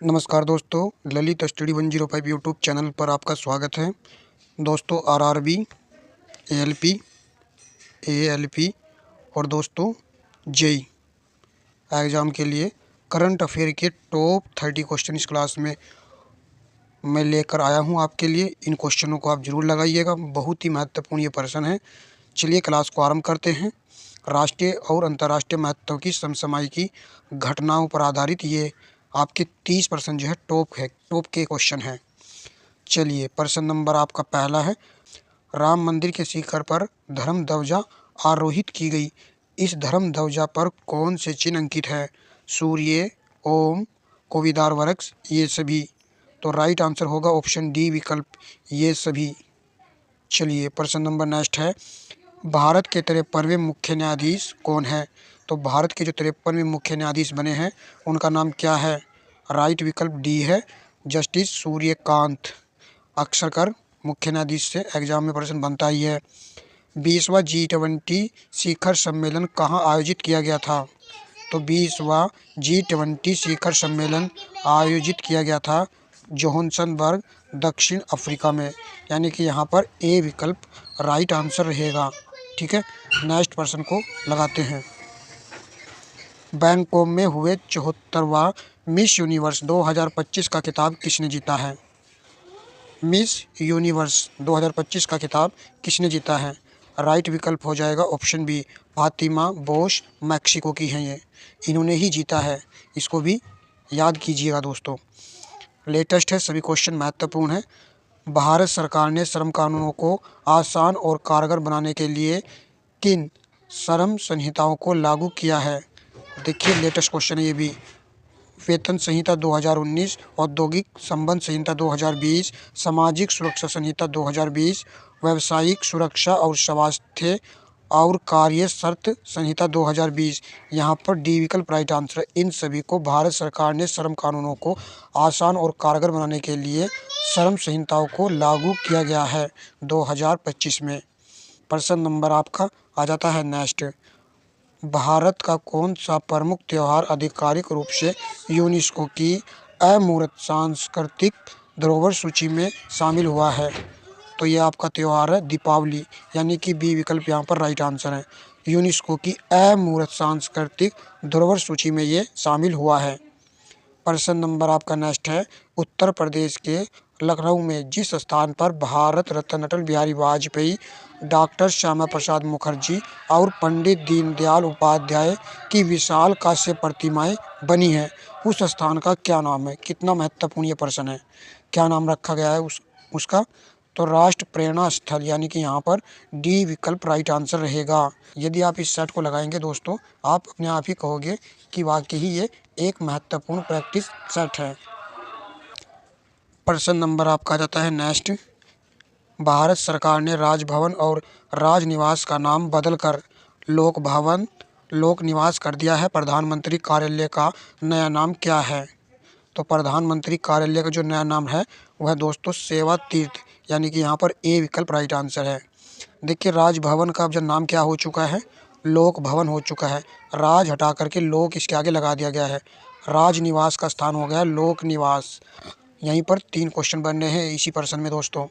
नमस्कार दोस्तों, Lalit study 105 YouTube channel पर आपका स्वागत है। दोस्तों आरआरबी, एएलपी, एएलपी और दोस्तों जेई एग्ज़ाम के लिए करंट अफेयर के टॉप 30 क्वेश्चन इस क्लास में मैं लेकर आया हूं आपके लिए। इन क्वेश्चनों को आप ज़रूर लगाइएगा, बहुत ही महत्वपूर्ण ये प्रश्न है। चलिए क्लास को आरंभ करते हैं। राष्ट्रीय और अंतर्राष्ट्रीय महत्व की समसामयिक घटनाओं पर आधारित ये आपके 30 प्रश्न जो है टॉप के क्वेश्चन हैं। चलिए प्रश्न नंबर आपका पहला है, राम मंदिर के शिखर पर धर्म ध्वजा आरोहित की गई। इस धर्म ध्वजा पर कौन से चिन्ह अंकित है? सूर्य, ओम, कोविदार वृक्ष, ये सभी। तो राइट आंसर होगा ऑप्शन डी विकल्प, ये सभी। चलिए प्रश्न नंबर नेक्स्ट है, भारत के 53वें मुख्य न्यायाधीश कौन है? तो भारत के जो 53वें मुख्य न्यायाधीश बने हैं उनका नाम क्या है? राइट विकल्प डी है, जस्टिस सूर्यकांत। अक्सर कर मुख्य न्यायाधीश से एग्जाम में प्रश्न बनता ही है। 20वां G20 शिखर सम्मेलन कहाँ आयोजित किया गया था? तो 20वां G20 शिखर सम्मेलन आयोजित किया गया था जोहान्सबर्ग, दक्षिण अफ्रीका में। यानी कि यहाँ पर ए विकल्प राइट आंसर रहेगा। ठीक है, नेक्स्ट प्रश्न को लगाते हैं। बैंकॉक में हुए 74वां मिस यूनिवर्स 2025 का खिताब किसने जीता है? मिस यूनिवर्स 2025 का खिताब किसने जीता है? राइट विकल्प हो जाएगा ऑप्शन बी, फातिमा बोश, मैक्सिको की हैं ये, इन्होंने ही जीता है। इसको भी याद कीजिएगा दोस्तों। लेटेस्ट है, सभी क्वेश्चन महत्वपूर्ण है। भारत सरकार ने श्रम कानूनों को आसान और कारगर बनाने के लिए किन श्रम संहिताओं को लागू किया है? देखिए लेटेस्ट क्वेश्चन है ये भी। वेतन संहिता 2019, औद्योगिक संबंध संहिता 2020, सामाजिक सुरक्षा संहिता 2020, व्यावसायिक सुरक्षा और स्वास्थ्य और कार्य शर्त संहिता 2020। यहाँ पर डी विकल्प राइट आंसर है। इन सभी को भारत सरकार ने श्रम कानूनों को आसान और कारगर बनाने के लिए श्रम संहिताओं को लागू किया गया है 2025 में। प्रश्न नंबर आपका आ जाता है नेक्स्ट, भारत का कौन सा प्रमुख त्यौहार आधिकारिक रूप से यूनेस्को की अमूर्त सांस्कृतिक धरोहर सूची में शामिल हुआ है? तो ये आपका त्यौहार है दीपावली, यानी कि बी विकल्प यहाँ पर राइट आंसर है। यूनेस्को की अमूर्त सांस्कृतिक धरोहर सूची में ये शामिल हुआ है। प्रश्न नंबर आपका नेक्स्ट है, उत्तर प्रदेश के लखनऊ में जिस स्थान पर भारत रत्न अटल बिहारी वाजपेयी, डॉक्टर श्यामा प्रसाद मुखर्जी और पंडित दीनदयाल उपाध्याय की विशाल कांस्य प्रतिमाएं बनी हैं, उस स्थान का क्या नाम है? कितना महत्वपूर्ण ये प्रश्न है। क्या नाम रखा गया है उसका? तो राष्ट्र प्रेरणा स्थल, यानी कि यहाँ पर डी विकल्प राइट आंसर रहेगा। यदि आप इस सेट को लगाएंगे दोस्तों, आप अपने आप ही कहोगे कि वाकई ही ये एक महत्वपूर्ण प्रैक्टिस सेट है। प्रश्न नंबर आपका आ जाता है नेक्स्ट, भारत सरकार ने राजभवन और राजनिवास का नाम बदलकर लोक भवन, लोक निवास कर दिया है। प्रधानमंत्री कार्यालय का नया नाम क्या है? तो प्रधानमंत्री कार्यालय का जो नया नाम है वह दोस्तों सेवा तीर्थ, यानी कि यहाँ पर ए विकल्प राइट आंसर है। देखिए राजभवन का अब जो नाम क्या हो चुका है, लोक भवन हो चुका है। राज हटा करके लोक इसके आगे लगा दिया गया है। राजनिवास का स्थान हो गया लोक निवास। यहीं पर 3 क्वेश्चन बनने हैं इसी प्रश्न में दोस्तों।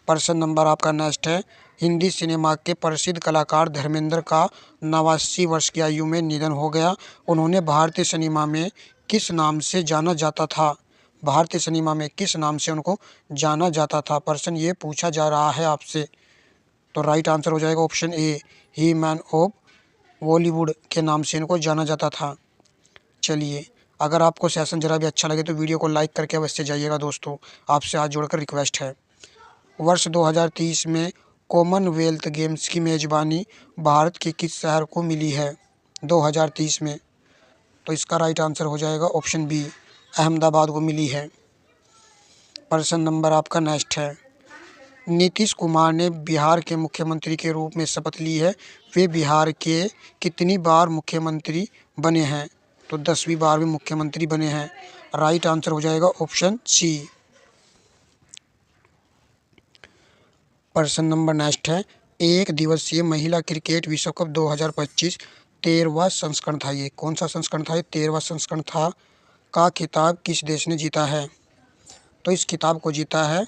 प्रश्न नंबर आपका नेक्स्ट है, हिंदी सिनेमा के प्रसिद्ध कलाकार धर्मेंद्र का 89 वर्ष की आयु में निधन हो गया। उन्होंने भारतीय सिनेमा में किस नाम से जाना जाता था? भारतीय सिनेमा में किस नाम से उनको जाना जाता था? प्रश्न ये पूछा जा रहा है आपसे। तो राइट आंसर हो जाएगा option A, he man of Bollywood के नाम से इनको जाना जाता था। चलिए, अगर आपको सेशन जरा भी अच्छा लगे तो वीडियो को लाइक करके अवश्य जाइएगा दोस्तों, आपसे हाथ जोड़कर रिक्वेस्ट है। वर्ष 2030 में कॉमनवेल्थ गेम्स की मेजबानी भारत के किस शहर को मिली है 2030 में? तो इसका राइट आंसर हो जाएगा ऑप्शन बी, अहमदाबाद को मिली है। प्रश्न नंबर आपका नेक्स्ट है, नीतीश कुमार ने बिहार के मुख्यमंत्री के रूप में शपथ ली है। वे बिहार के कितनी बार मुख्यमंत्री बने हैं? तो 10वीं बार भी मुख्यमंत्री बने हैं। राइट आंसर हो जाएगा ऑप्शन सी। प्रश्न नंबर नेक्स्ट है, एक दिवसीय महिला क्रिकेट विश्व कप 2025 13वां संस्करण था। ये कौन सा संस्करण था? ये 13वां संस्करण था। का खिताब किस देश ने जीता है? तो इस खिताब को जीता है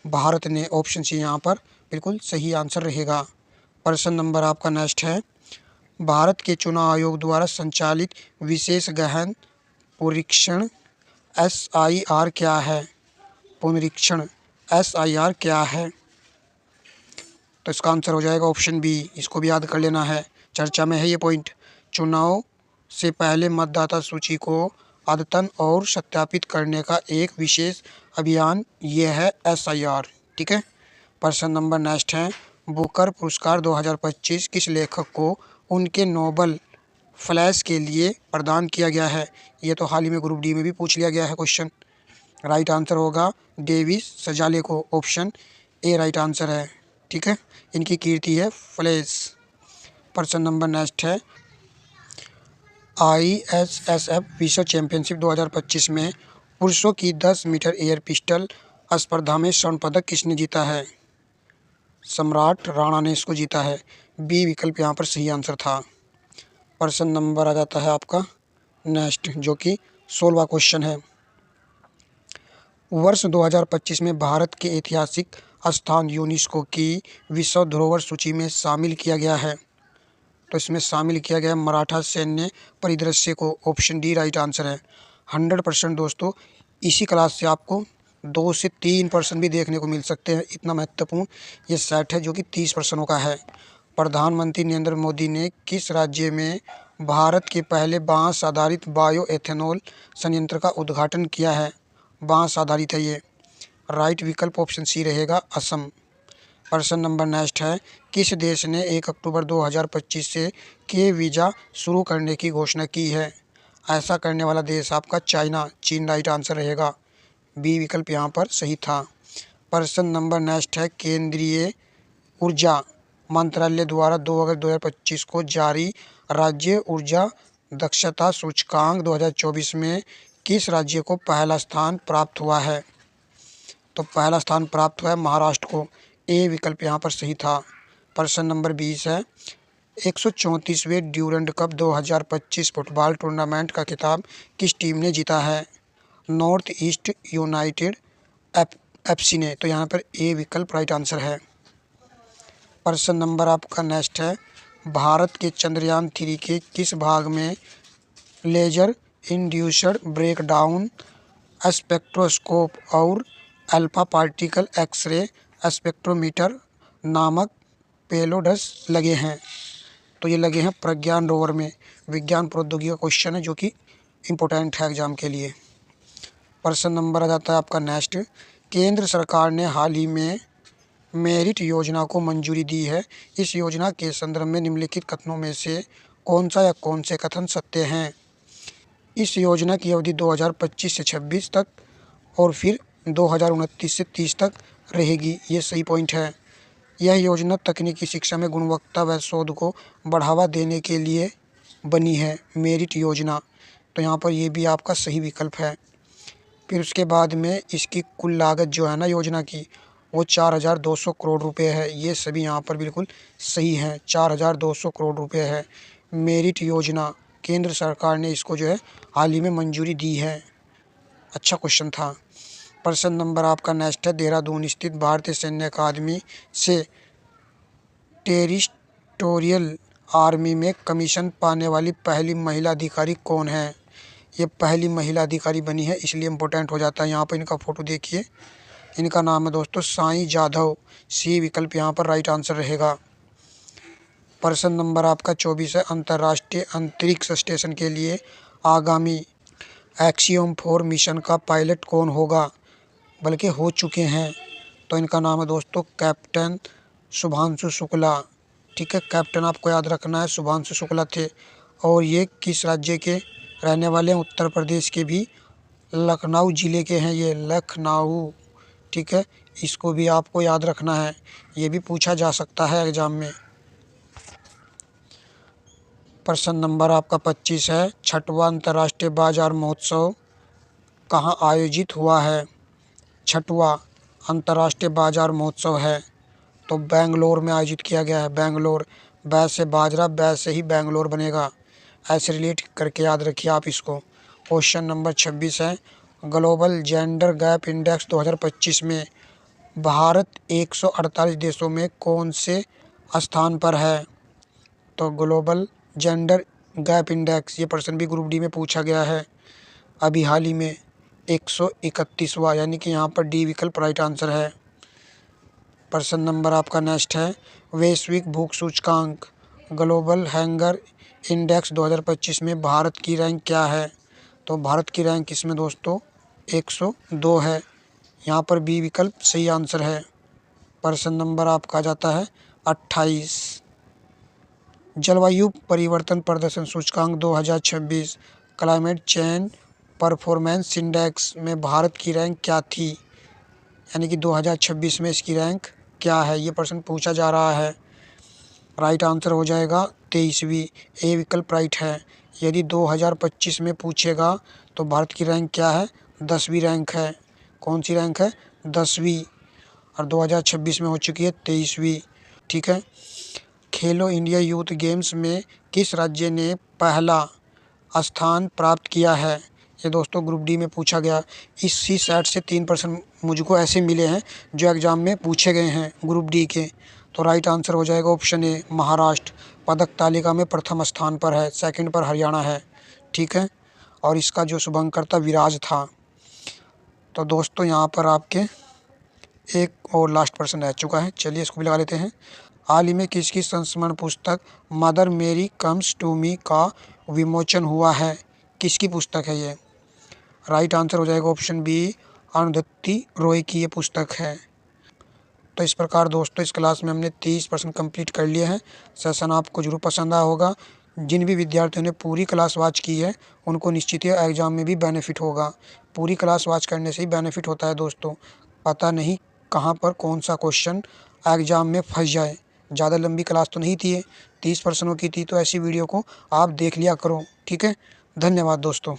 भारत ने। ऑप्शन सी यहाँ पर बिल्कुल सही आंसर रहेगा। प्रश्न नंबर आपका नेक्स्ट है, भारत के चुनाव आयोग द्वारा संचालित विशेष गहन पुनरीक्षण SIR क्या है? पुनरीक्षण SIR क्या है? तो इसका आंसर हो जाएगा ऑप्शन बी। इसको भी याद कर लेना है, चर्चा में है ये पॉइंट। चुनाव से पहले मतदाता सूची को अद्यतन और सत्यापित करने का एक विशेष अभियान ये है SIR। ठीक है। प्रश्न नंबर नेक्स्ट है, बुकर पुरस्कार 2025 किस लेखक को उनके नोबेल फ्लैश के लिए प्रदान किया गया है? ये तो हाल ही में ग्रुप डी में भी पूछ लिया गया है क्वेश्चन। राइट आंसर होगा डेविस सजाले को। ऑप्शन ए राइट आंसर है। ठीक है, इनकी कीर्ति है फ्लैश। प्रश्न नंबर नेक्स्ट है, ISSF विश्व चैंपियनशिप 2025 में पुरुषों की 10 मीटर एयर पिस्टल स्पर्धा में स्वर्ण पदक किसने जीता है? सम्राट राणा ने इसको जीता है। बी विकल्प यहाँ पर सही आंसर था। प्रश्न नंबर आ जाता है आपका नेक्स्ट, जो कि 16वां क्वेश्चन है। वर्ष 2025 में भारत के ऐतिहासिक स्थान यूनेस्को की विश्व धरोहर सूची में शामिल किया गया है। तो इसमें शामिल किया गया मराठा सैन्य परिदृश्य को। ऑप्शन डी राइट आंसर है। 100% दोस्तों, इसी क्लास से आपको 2 से 3 प्रश्न भी देखने को मिल सकते हैं। इतना महत्वपूर्ण ये सेट है जो कि 30 प्रश्नों का है। प्रधानमंत्री नरेंद्र मोदी ने किस राज्य में भारत के पहले बांस आधारित बायो एथेनॉल संयंत्र का उद्घाटन किया है? बांस आधारित है ये। राइट विकल्प ऑप्शन सी रहेगा, असम। प्रश्न नंबर नेक्स्ट है, किस देश ने 1 अक्टूबर 2025 से के वीज़ा शुरू करने की घोषणा की है? ऐसा करने वाला देश आपका चाइना, चीन राइट आंसर रहेगा। बी विकल्प यहाँ पर सही था। प्रश्न नंबर नेक्स्ट है, केंद्रीय ऊर्जा मंत्रालय द्वारा 2 अगस्त 2025 को जारी राज्य ऊर्जा दक्षता सूचकांक 2024 में किस राज्य को पहला स्थान प्राप्त हुआ है? तो पहला स्थान प्राप्त हुआ है महाराष्ट्र को। ए विकल्प यहाँ पर सही था। प्रश्न नंबर 20 है, 134वें ड्यूरंड कप 2025 फुटबॉल टूर्नामेंट का खिताब किस टीम ने जीता है? नॉर्थ ईस्ट यूनाइटेड FC ने। तो यहाँ पर ए विकल्प राइट आंसर है। प्रश्न नंबर आपका नेक्स्ट है, भारत के चंद्रयान 3 के किस भाग में लेजर इंड्यूस्ड ब्रेकडाउन स्पेक्ट्रोस्कोप और अल्फा पार्टिकल एक्सरे स्पेक्ट्रोमीटर नामक पेलोड्स लगे हैं? तो ये लगे हैं प्रज्ञान रोवर में। विज्ञान प्रौद्योगिकी का क्वेश्चन है जो कि इम्पोर्टेंट है एग्जाम के लिए। प्रश्न नंबर आ जाता है आपका नेक्स्ट, केंद्र सरकार ने हाल ही में मेरिट योजना को मंजूरी दी है। इस योजना के संदर्भ में निम्नलिखित कथनों में से कौन सा या कौन से कथन सत्य हैं? इस योजना की अवधि 2025 से 26 तक और फिर 2029 से 30 तक रहेगी। ये सही पॉइंट है। यह योजना तकनीकी शिक्षा में गुणवत्ता व शोध को बढ़ावा देने के लिए बनी है, मेरिट योजना। तो यहाँ पर ये भी आपका सही विकल्प है। फिर उसके बाद में इसकी कुल लागत जो है ना योजना की, वो 4200 करोड़ रुपए है। ये सभी यहाँ पर बिल्कुल सही हैं। 4200 करोड़ रुपए है मेरिट योजना। केंद्र सरकार ने इसको जो है हाल ही में मंजूरी दी है। अच्छा क्वेश्चन था। प्रश्न नंबर आपका नेक्स्ट है, देहरादून स्थित भारतीय सैन्य अकादमी से टेरिटोरियल आर्मी में कमीशन पाने वाली पहली महिला अधिकारी कौन है? ये पहली महिला अधिकारी बनी है, इसलिए इम्पोर्टेंट हो जाता है। यहाँ पर इनका फोटो देखिए, इनका नाम है दोस्तों साई जाधव। सी विकल्प यहाँ पर राइट आंसर रहेगा। प्रश्न नंबर आपका 24 है, अंतर्राष्ट्रीय अंतरिक्ष स्टेशन के लिए आगामी एक्सियोम 4 मिशन का पायलट कौन होगा? बल्कि हो चुके हैं। तो इनका नाम है दोस्तों कैप्टन शुभांशु शुक्ला। ठीक है, कैप्टन आपको याद रखना है, शुभांशु शुक्ला थे। और ये किस राज्य के रहने वाले हैं? उत्तर प्रदेश के भी लखनऊ ज़िले के हैं ये, लखनऊ। ठीक है, इसको भी आपको याद रखना है, ये भी पूछा जा सकता है एग्जाम में। प्रश्न नंबर आपका 25 है, 6वां अंतर्राष्ट्रीय बाजार महोत्सव कहाँ आयोजित हुआ है? 6वां अंतर्राष्ट्रीय बाजार महोत्सव है तो बेंगलोर में आयोजित किया गया है। बेंगलोर, बै से बाजरा, बै से ही बेंगलोर बनेगा। ऐसे रिलेट करके याद रखिए आप इसको। क्वेश्चन नंबर 26 है, ग्लोबल जेंडर गैप इंडेक्स 2025 में भारत 148 देशों में कौन से स्थान पर है? तो ग्लोबल जेंडर गैप इंडेक्स, ये प्रश्न भी ग्रुप डी में पूछा गया है अभी हाल ही में, 131वां, यानी कि यहाँ पर डी विकल्प राइट आंसर है। प्रश्न नंबर आपका नेक्स्ट है, वैश्विक भूख सूचकांक ग्लोबल हैंगर इंडेक्स 2025 में भारत की रैंक क्या है? तो भारत की रैंक इसमें दोस्तों 102 है। यहाँ पर बी विकल्प सही आंसर है। प्रश्न नंबर आपका जाता है 28, जलवायु परिवर्तन प्रदर्शन सूचकांक 2026 क्लाइमेट चेंज परफॉर्मेंस इंडेक्स में भारत की रैंक क्या थी? यानी कि 2026 में इसकी रैंक क्या है, ये प्रश्न पूछा जा रहा है। राइट आंसर हो जाएगा 23वीं, ए विकल्प राइट है। यदि 2025 में पूछेगा तो भारत की रैंक क्या है? 10वीं रैंक है। कौन सी रैंक है? 10वीं। और 2026 में हो चुकी है 23वीं। ठीक है। खेलो इंडिया यूथ गेम्स में किस राज्य ने पहला स्थान प्राप्त किया है? ये दोस्तों ग्रुप डी में पूछा गया। इसी सेट से 3 प्रश्न मुझको ऐसे मिले हैं जो एग्जाम में पूछे गए हैं ग्रुप डी के। तो राइट आंसर हो जाएगा ऑप्शन ए, महाराष्ट्र पदक तालिका में प्रथम स्थान पर है, सेकंड पर हरियाणा है। ठीक है। और इसका जो शुभंकर था विराज था। तो दोस्तों यहाँ पर आपके एक और लास्ट प्रश्न रह चुका है, चलिए इसको भी लगा लेते हैं। हाल ही में किसकी संस्मरण पुस्तक मदर मेरी कम्स टू मी का विमोचन हुआ है? किसकी पुस्तक है ये? राइट आंसर हो जाएगा ऑप्शन बी, अरुंधति रॉय की ये पुस्तक है। तो इस प्रकार दोस्तों इस क्लास में हमने 30 प्रश्न कंप्लीट कर लिए हैं। सेशन आपको जरूर पसंद आया होगा। जिन भी विद्यार्थियों ने पूरी क्लास वॉच की है उनको निश्चित ही एग्जाम में भी बेनिफिट होगा। पूरी क्लास वॉच करने से ही बेनिफिट होता है दोस्तों। पता नहीं कहाँ पर कौन सा क्वेश्चन एग्जाम में फंस जाए। ज़्यादा लंबी क्लास तो नहीं थी ये, 30 प्रश्नों की थी, तो ऐसी वीडियो को आप देख लिया करो। ठीक है। धन्यवाद दोस्तों।